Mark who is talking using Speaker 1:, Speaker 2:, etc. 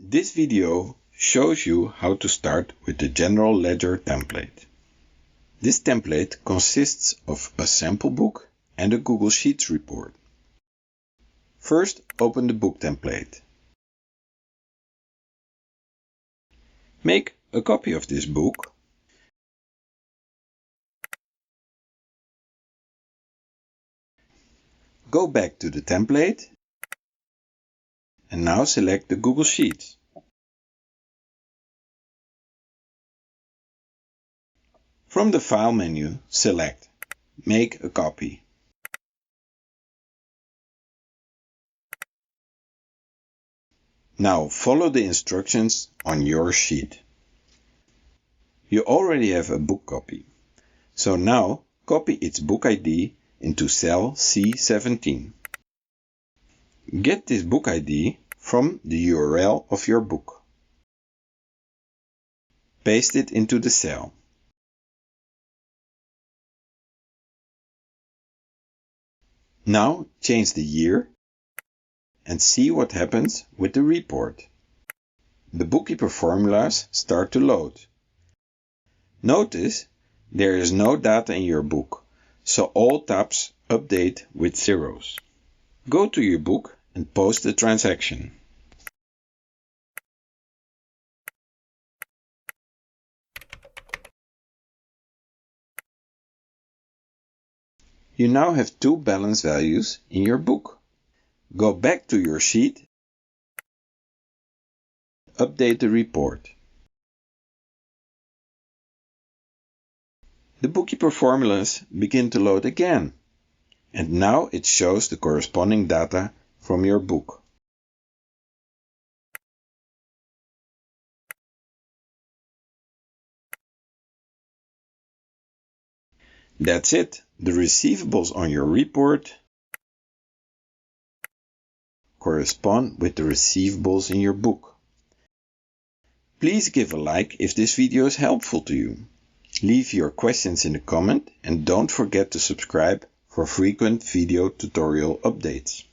Speaker 1: This video shows you how to start with the General Ledger template. This template consists of a sample book and a Google Sheets report. First, open the book template. Make a copy of this book. Go back to the template and now select the Google Sheets. From the File menu, select Make a copy. Now follow the instructions on your sheet. You already have a book copy, so now copy its book ID into cell C17. Get this book ID from the URL of your book. Paste it into the cell. Now change the year and see what happens with the report. The bookkeeper formulas start to load. Notice there is no data in your book, so all tabs update with zeros. Go to your book and post the transaction. You now have two balance values in your book. Go back to your sheet, update the report. The bookkeeper formulas begin to load again, and now it shows the corresponding data from your book. That's it. The receivables on your report correspond with the receivables in your book. Please give a like if this video is helpful to you. Leave your questions in the comment and don't forget to subscribe for frequent video tutorial updates.